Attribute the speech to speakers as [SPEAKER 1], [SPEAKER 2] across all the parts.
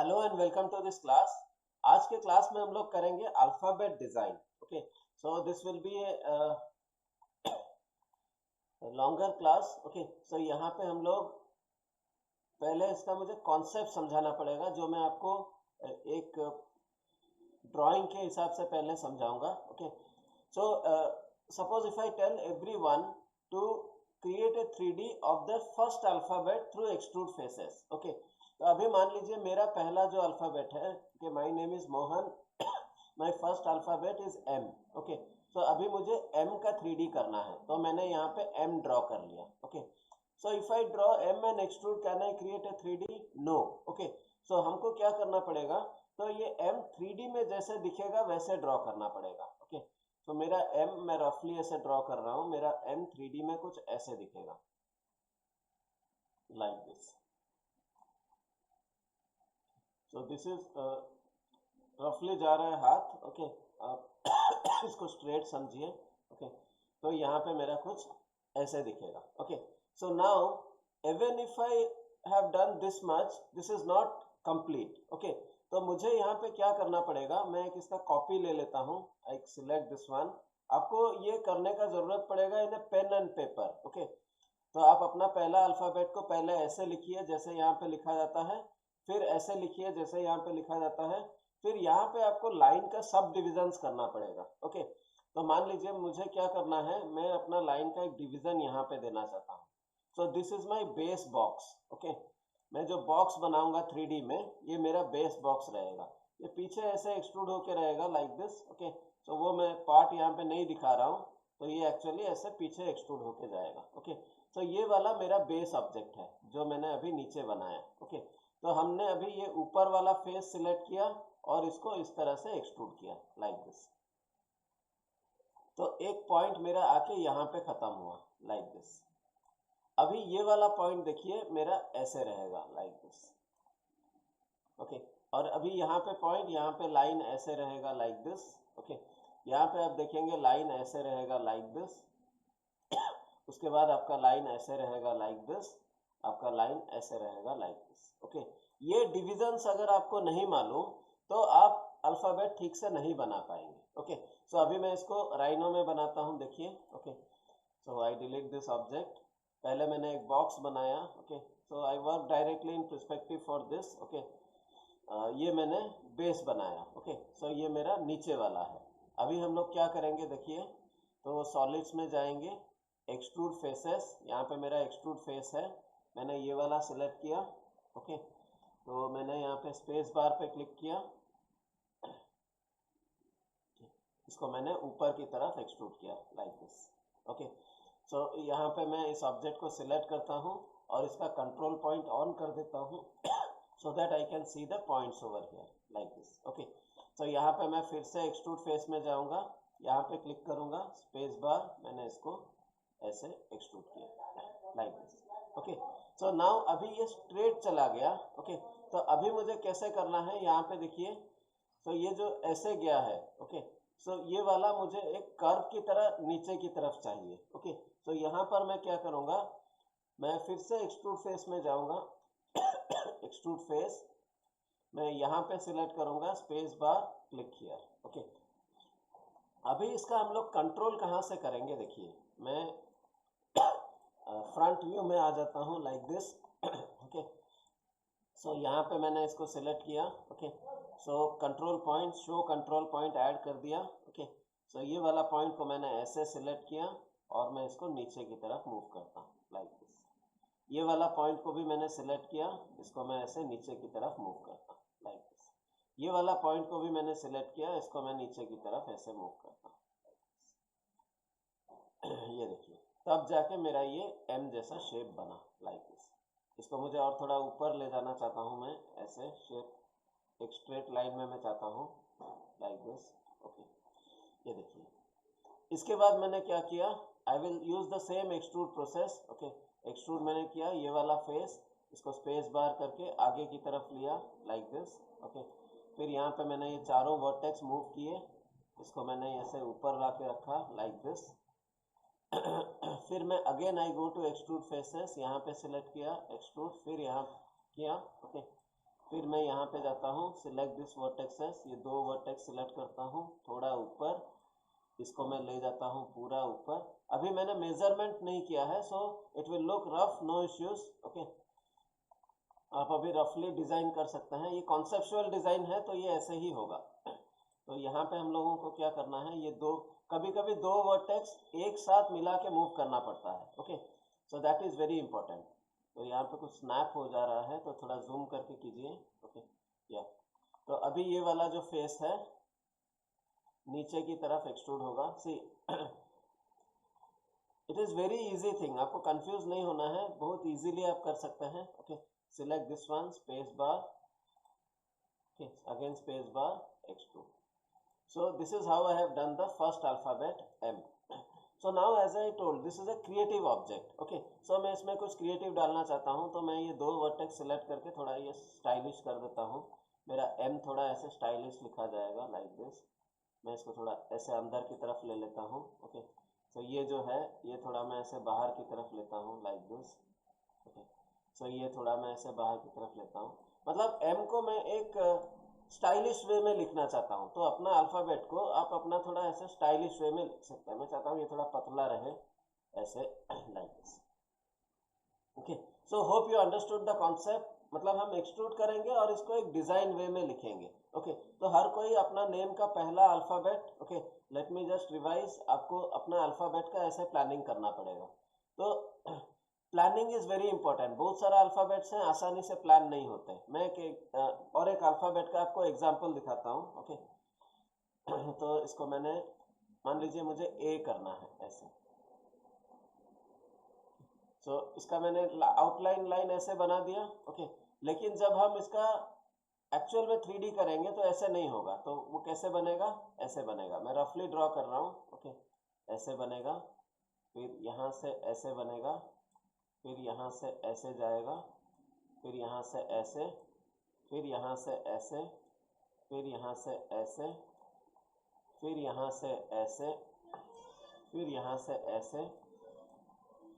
[SPEAKER 1] Hello and welcome to this class. आज के class में हम लोग करेंगे alphabet design. Okay, so this will be a longer class. Okay, so यहाँ पे हम लोग पहले इसका मुझे कॉन्सेप्ट समझाना पड़ेगा, जो मैं आपको एक ड्राइंग के हिसाब से पहले समझाऊंगा। Okay, so suppose if I tell everyone to create a 3D of the first alphabet through extrude faces. Okay, तो अभी मान लीजिए मेरा पहला जो अल्फाबेट है कि my name is Mohan, my first alphabet is M. Okay, तो अभी मुझे एम का 3D करना है, तो मैंने यहाँ पे एम ड्रॉ कर लिया। Okay, so if I draw M and extrude, can I create a 3D? No. Okay, so हमको क्या करना पड़ेगा, तो ये एम 3D में जैसे दिखेगा वैसे ड्रॉ करना पड़ेगा। ओके, तो मेरा एम मैं रफली ऐसे ड्रॉ कर रहा हूँ, मेरा एम 3D में कुछ ऐसे दिखेगा, like this. So this is रफली जा रहा है हाथ। ओके, आप इसको स्ट्रेट समझिए। ओके, तो यहाँ पे मेरा कुछ ऐसे दिखेगा। Okay, so now even if I have done this much, this is not complete. Okay, तो मुझे यहाँ पे क्या करना पड़ेगा, मैं एक इसका कॉपी ले लेता हूँ। आई सिलेक्ट दिस वन। आपको ये करने का जरूरत पड़ेगा इन पेन एंड पेपर। ओके, तो आप अपना पहला अल्फाबेट को पहले ऐसे लिखिए जैसे यहाँ पे लिखा जाता है, फिर ऐसे लिखिए जैसे यहाँ पे लिखा जाता है, फिर यहाँ पे आपको लाइन का सब डिविजन्स करना पड़ेगा। ओके, तो मान लीजिए मुझे क्या करना है, मैं अपना लाइन का एक डिवीजन यहाँ पे देना चाहता हूँ। सो this is my base box. Okay, मैं जो बॉक्स बनाऊंगा 3D में, ये मेरा बेस बॉक्स रहेगा। ये पीछे ऐसे एक्सट्रूड होके रहेगा लाइक दिस। ओके, तो वो मैं पार्ट यहाँ पे नहीं दिखा रहा हूँ, तो ये एक्चुअली ऐसे पीछे एक्सट्रूड होके जाएगा। ओके, तो ये वाला मेरा बेस ऑब्जेक्ट है जो मैंने अभी नीचे बनाया। ओके, तो हमने अभी ये ऊपर वाला फेस सिलेक्ट किया और इसको इस तरह से एक्सट्रूड किया लाइक दिस। तो एक पॉइंट मेरा आके यहाँ पे खत्म हुआ लाइक दिस। अभी ये वाला पॉइंट देखिए मेरा ऐसे रहेगा लाइक दिस। ओके, और अभी यहाँ पे पॉइंट, यहाँ पे लाइन ऐसे रहेगा लाइक दिस। ओके, यहाँ पे आप देखेंगे लाइन ऐसे रहेगा लाइक दिस। उसके बाद आपका लाइन ऐसे रहेगा लाइक दिस, आपका लाइन ऐसे रहेगा लाइक दिस। ओके, ये डिविजन्स अगर आपको नहीं मालूम तो आप अल्फाबेट ठीक से नहीं बना पाएंगे। ओके, सो अभी मैं इसको राइनो में बनाता हूँ, देखिए। Okay, so I delete this object. पहले मैंने एक बॉक्स बनाया। Okay, so I work directly in perspective for this. Okay, ये मैंने बेस बनाया। ओके, सो ये मेरा नीचे वाला है। अभी हम लोग क्या करेंगे देखिए, तो सॉलिड्स में जाएंगे, एक्सट्रूड फेसेस, यहाँ पे मेरा एक्सट्रूड फेस है, मैंने ये वाला सिलेक्ट किया। ओके, तो मैंने यहाँ पे स्पेस बार पे क्लिक किया, इसको मैंने ऊपर की तरफ एक्सट्रूड किया लाइक दिस। ओके, सो यहाँ पे मैं इस ऑब्जेक्ट को सिलेक्ट करता हूँ और इसका कंट्रोल पॉइंट ऑन कर देता हूँ so that I can see the points over here like this. Okay, तो यहाँ पे मैं फिर से एक्सट्रूड फेस में जाऊँगा, यहाँ पे क्लिक करूँगा, स्पेस बार, मैंने इसको ऐसे एक्सट्रूड किया like this. Okay, so now अभी ये स्ट्रेट चला गया। ओके, तो अभी मुझे कैसे करना है, यहाँ पे देखिए, तो ये जो ऐसे गया है, ओके, सो ये वाला मुझे एक कर्व की तरह नीचे की तरफ चाहिए। ओके, तो यहाँ पर मैं क्या करूँगा, मैं फिर से एक्सट्रूड फेस में जाऊँगा, एक्सट्रूड फेस मैं यहाँ पे सिलेक्ट करूँगा, स्पेस बार, क्लिक किया। ओके, अभी इसका हम लोग कंट्रोल कहाँ से करेंगे, देखिए मैं फ्रंट व्यू में आ जाता हूँ लाइक दिस। ओके, सो यहाँ पे मैंने इसको सिलेक्ट किया। Okay, so control point, show control point add कर दिया। ओके, सो ये वाला पॉइंट को मैंने ऐसे सिलेक्ट किया और मैं इसको नीचे की तरफ मूव करता हूँ लाइक दिस। ये वाला पॉइंट को भी मैंने सिलेक्ट किया, इसको मैं ऐसे नीचे की तरफ मूव करता हूँ लाइक दिस। ये वाला पॉइंट को भी मैंने सिलेक्ट किया, इसको मैं नीचे की तरफ ऐसे मूव करता हूँ। ये देखिए, तब जाके मेरा ये एम जैसा शेप बना लाइक दिस। इसको मुझे और थोड़ा ऊपर ले जाना चाहता हूँ मैं, ऐसे शेप एक स्ट्रेट लाइन में मैं चाहता हूँ लाइक दिस। ओके, ये देखिए, इसके बाद मैंने क्या किया, I will use the same extrude process. Okay, extrude मैंने किया, ये वाला फेस, इसको स्पेस बार करके आगे की तरफ लिया लाइक दिस। ओके, फिर यहाँ पे मैंने ये चारों वर्टेक्स मूव किए, इसको मैंने ऐसे ऊपर ला के रखा लाइक दिस। फिर मैं again I go to extrude faces, यहाँ पे सिलेक्ट किया एक्सट्रूड, फिर यहाँ किया। ओके, फिर मैं यहाँ पे जाता हूँ, सिलेक्ट दिस वर्टेक्सेस, ये दो वर्टेक्स सिलेक्ट करता हूँ, थोड़ा ऊपर इसको मैं ले जाता हूँ पूरा ऊपर। अभी मैंने मेजरमेंट नहीं किया है, so it will look rough, no issues. Okay, आप अभी रफली डिजाइन कर सकते हैं, ये कॉन्सेप्चुअल डिजाइन है तो ये ऐसे ही होगा। तो यहाँ पे हम लोगों को क्या करना है, ये दो, कभी कभी दो वर्टेक्स एक साथ मिला के मूव करना पड़ता है। Okay, so that is very important. तो यहाँ पे कुछ स्नैप हो जा रहा है तो थोड़ा जूम करके कीजिए। ओके, या तो अभी ये वाला जो फेस है नीचे की तरफ एक्सट्रूड होगा। See, it is very easy thing, आपको कंफ्यूज नहीं होना है, बहुत इजीली आप कर सकते हैं। Okay, select this one, space bar, okay, again space bar, extrude. So this is how I have done the first alphabet M. So now as I told, this is a creative object. Okay, so मैं इसमें कुछ creative डालना चाहता हूँ, तो मैं ये दो vertex select करके थोड़ा ये stylish कर देता हूँ। मेरा M थोड़ा ऐसे stylish लिखा जाएगा like this। मैं इसको थोड़ा ऐसे अंदर की तरफ ले लेता हूँ। ओके, so ये जो है ये थोड़ा मैं ऐसे बाहर की तरफ लेता हूँ like this। ओके, so ये थोड़ा मैं ऐसे बाहर की तरफ लेता हूँ, मतलब M को मैं एक स्टाइलिश वे में लिखना चाहता हूँ, तो अपना अल्फ़ाबेट को आप अपना थोड़ा ऐसे स्टाइलिश वे में लिख सकते हैं। मैं चाहता हूँ ये थोड़ा पतला रहे ऐसे like this. Okay, so hope you understood the concept. मतलब हम एक्सट्रूड करेंगे और इसको एक डिजाइन वे में लिखेंगे। ओके, तो हर कोई अपना नेम का पहला alphabet, okay, let me just revise, आपको अपना अल्फ़ाबेट का ऐसे प्लानिंग करना पड़ेगा। तो प्लानिंग इज वेरी इंपॉर्टेंट। बहुत सारा अल्फ़ाबेट्स हैं, आसानी से प्लान नहीं होते। मैं और एक अल्फ़ाबेट का आपको एग्जांपल दिखाता हूँ। ओके, तो इसको मैंने, मान लीजिए मुझे ए करना है ऐसे, सो इसका मैंने आउटलाइन लाइन ऐसे बना दिया। ओके, लेकिन जब हम इसका एक्चुअल में 3D करेंगे तो ऐसे नहीं होगा। तो वो कैसे बनेगा, ऐसे बनेगा। मैं रफली ड्रॉ कर रहा हूँ। ओके, ऐसे बनेगा, फिर यहाँ से ऐसे बनेगा, फिर यहाँ से ऐसे जाएगा, फिर यहाँ से ऐसे, फिर यहाँ से ऐसे, फिर यहाँ से ऐसे, फिर यहाँ से ऐसे, फिर यहाँ से ऐसे,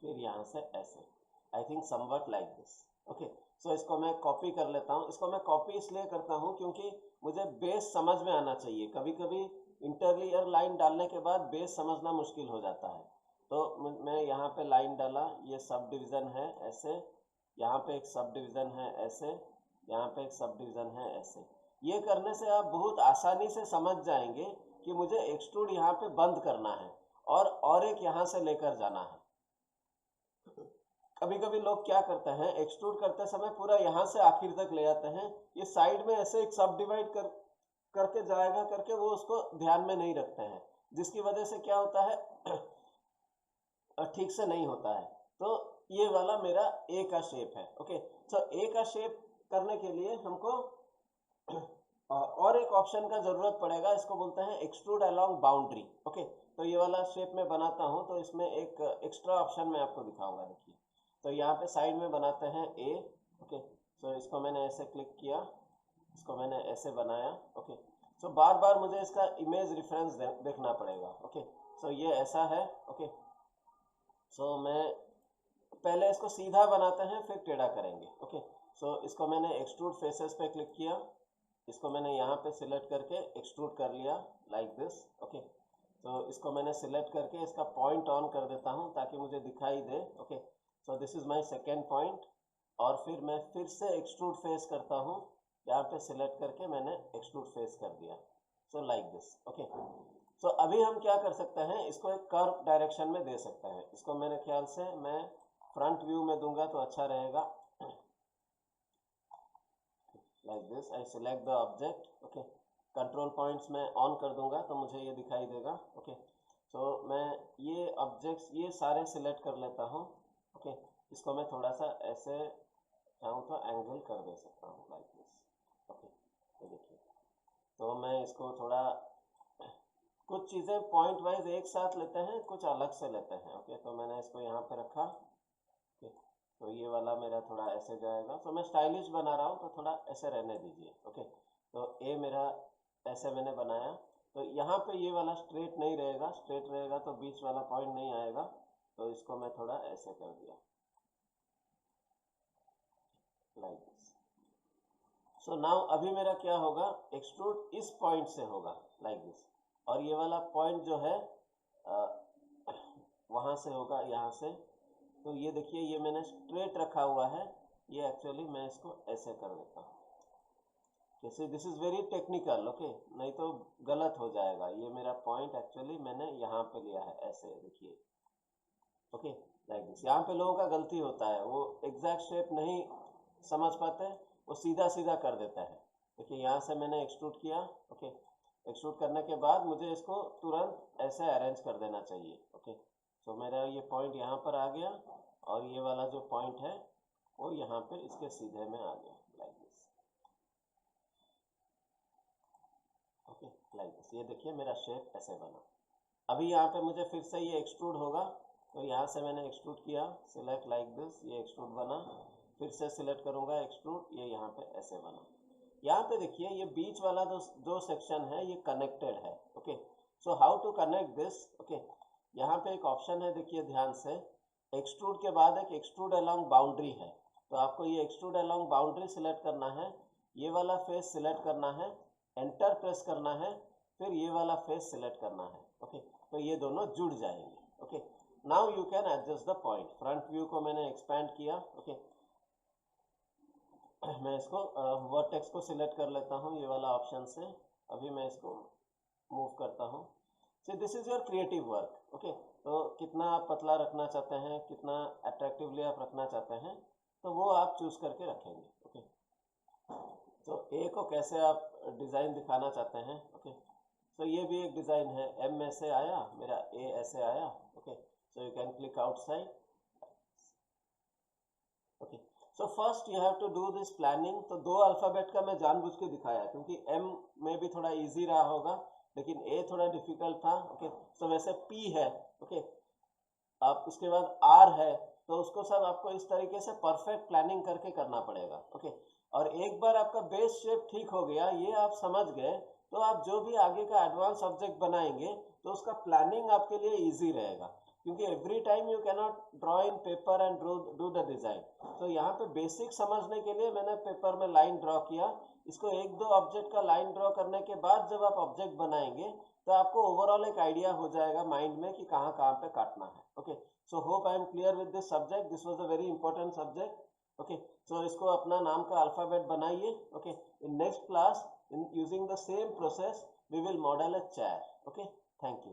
[SPEAKER 1] फिर यहाँ से ऐसे। I think something like this. Okay, सो इसको मैं कॉपी कर लेता हूँ। इसको मैं कॉपी इसलिए करता हूँ क्योंकि मुझे बेस समझ में आना चाहिए। कभी कभी इंटरलियर लाइन डालने के बाद बेस समझना मुश्किल हो जाता है। तो मैं यहाँ पे लाइन डाला, ये सब डिवीज़न है ऐसे, यहाँ पे एक सब डिवीज़न है ऐसे, यहाँ पे एक सब डिवीज़न है ऐसे। ये करने से आप बहुत आसानी से समझ जाएंगे कि मुझे एक्सट्रूड यहाँ पे बंद करना है और एक यहाँ से लेकर जाना है। कभी कभी लोग क्या करते हैं, एक्सट्रूड करते समय पूरा यहाँ से आखिर तक ले जाते हैं, ये साइड में ऐसे एक सब डिवाइड करके जाएगा करके वो उसको ध्यान में नहीं रखते हैं, जिसकी वजह से क्या होता है, ठीक से नहीं होता है। तो ये वाला मेरा ए का शेप है। ओके, तो ए का शेप करने के लिए हमको और एक ऑप्शन का जरूरत पड़ेगा, इसको बोलते हैं एक्सट्रूड अलोंग बाउंड्री। ओके, तो ये वाला शेप में बनाता हूँ, तो इसमें एक एक्स्ट्रा ऑप्शन मैं आपको दिखाऊंगा। देखिए, तो यहाँ पे साइड में बनाते हैं ए। ओके, तो इसको मैंने ऐसे क्लिक किया, इसको मैंने ऐसे बनाया। ओके, सो बार बार मुझे इसका इमेज रेफरेंस देखना पड़ेगा। ओके, सो ये ऐसा है। ओके, सो मैं पहले इसको सीधा बनाते हैं फिर टेढ़ा करेंगे। ओके, सो इसको मैंने एक्सट्रूड फेसेस पे क्लिक किया, इसको मैंने यहाँ पे सिलेक्ट करके एक्सट्रूड कर लिया लाइक दिस। ओके, तो इसको मैंने सिलेक्ट करके इसका पॉइंट ऑन कर देता हूँ ताकि मुझे दिखाई दे। Okay, so this is my second point. और फिर मैं फिर से एक्सट्रूड फेस करता हूँ, यहाँ पे सिलेक्ट करके मैंने एक्सट्रूड फेस कर दिया, सो लाइक दिस। ओके, सो अभी हम क्या कर सकते हैं, इसको एक कर्व डायरेक्शन में दे सकते हैं। इसको मेरे ख्याल से मैं फ्रंट व्यू में दूंगा तो अच्छा रहेगा, like this. I select the object. Okay, control points में ऑन कर दूंगा तो मुझे ये दिखाई देगा। ओके, तो मैं ये ऑब्जेक्ट्स ये सारे सिलेक्ट कर लेता हूँ। ओके, इसको मैं थोड़ा सा ऐसे चाहूँ तो एंगल कर दे सकता हूँ लाइक दिस। ओके, तो देखिए, तो मैं इसको थोड़ा, कुछ चीज़ें पॉइंट वाइज एक साथ लेते हैं, कुछ अलग से लेते हैं। ओके, तो मैंने इसको यहाँ पे रखा। ओके, तो ये वाला मेरा थोड़ा ऐसे जाएगा, तो मैं स्टाइलिश बना रहा हूँ तो थोड़ा ऐसे रहने दीजिए। ओके, तो ए मेरा ऐसे मैंने बनाया, तो यहाँ पे ये वाला स्ट्रेट नहीं रहेगा, स्ट्रेट रहेगा तो बीच वाला पॉइंट नहीं आएगा, तो इसको मैं थोड़ा ऐसे कर दिया लाइक दिस। सो नाउ अभी मेरा क्या होगा, एक्सट्रूड इस पॉइंट से होगा लाइक दिस, और ये वाला पॉइंट जो है वहां से होगा, यहाँ से। तो ये देखिए, ये मैंने स्ट्रेट रखा हुआ है, ये एक्चुअली मैं इसको ऐसे कर देता हूँ। जैसे this is very technical, okay, नहीं तो गलत हो जाएगा। ये मेरा पॉइंट एक्चुअली मैंने यहाँ पे लिया है, ऐसे देखिए, ओके लाइक दिस। यहाँ पे लोगों का गलती होता है, वो एग्जैक्ट शेप नहीं समझ पाते, वो सीधा सीधा कर देता है। देखिए यहाँ से मैंने एक्सट्रूड किया, ओके, एक्सट्रूड करने के बाद मुझे इसको तुरंत ऐसे अरेंज कर देना चाहिए, ओके। तो मेरा ये पॉइंट यहाँ पर आ गया, और ये वाला जो पॉइंट है वो यहाँ पे इसके सीधे में आ गया like this, okay like this. ये देखिए मेरा शेप ऐसे बना। अभी यहाँ पे मुझे फिर से ये एक्सट्रूड होगा, तो यहाँ से मैंने एक्सट्रूड किया, सिलेक्ट लाइक दिस, ये एक्सट्रूड बना, फिर से सिलेक्ट करूंगा एक्सट्रूड, ये यहाँ पे ऐसे बना। यहाँ पे देखिए ये बीच वाला जो सेक्शन है ये कनेक्टेड है, okay. So how to connect this, okay. यहाँ पे एक ऑप्शन है, देखिए ध्यान से, एक्सट्रूड के बाद एक एक्सट्रूड अलोंग बाउंड्री है। तो आपको ये एक्सट्रूड अलोंग बाउंड्री सिलेक्ट करना है, ये वाला फेस सिलेक्ट करना है, एंटर प्रेस करना है, फिर ये वाला फेस सिलेक्ट करना है, ओके। तो ये दोनों जुड़ जाएंगे, okay. Now you can adjust the point. Front view को मैंने एक्सपैंड किया, ओके। मैं इसको वर्टेक्स को सिलेक्ट कर लेता हूँ ये वाला ऑप्शन से। अभी मैं इसको मूव करता हूँ। सो this is your creative work, okay. तो कितना आप पतला रखना चाहते हैं, कितना अट्रैक्टिवली आप रखना चाहते हैं, तो वो आप चूज करके रखेंगे, ओके। तो ए को कैसे आप डिज़ाइन दिखाना चाहते हैं, ओके। सो ये भी एक डिज़ाइन है, एम ऐसे आया, मेरा ए ऐसे आया, okay. So you can click outside, okay. So first you have to do this planning. तो 2 अल्फ़ाबेट का मैं जानबूझ के दिखाया क्योंकि एम में भी थोड़ा इजी रहा होगा, लेकिन ए थोड़ा डिफिकल्ट था, ओके। सो वैसे पी है, ओके, आप उसके बाद आर है, तो उसको सब आपको इस तरीके से परफेक्ट प्लानिंग करके करना पड़ेगा, ओके। और एक बार आपका बेस शेप ठीक हो गया, ये आप समझ गए, तो आप जो भी आगे का एडवांस ऑब्जेक्ट बनाएंगे तो उसका प्लानिंग आपके लिए इजी रहेगा, क्योंकि every time you can not draw in paper and do the design. तो यहाँ पे बेसिक समझने के लिए मैंने पेपर में लाइन ड्रॉ किया। इसको 1-2 ऑब्जेक्ट का लाइन ड्रॉ करने के बाद जब आप ऑब्जेक्ट बनाएंगे तो आपको ओवरऑल एक आइडिया हो जाएगा माइंड में कि कहाँ कहाँ पे काटना है, okay. So hope I am clear with this subject. This was a very important subject, okay. सो इसको अपना नाम का अल्फाबेट बनाइए, okay. In next class, in using the same process, we will model a chair, okay. Thank you.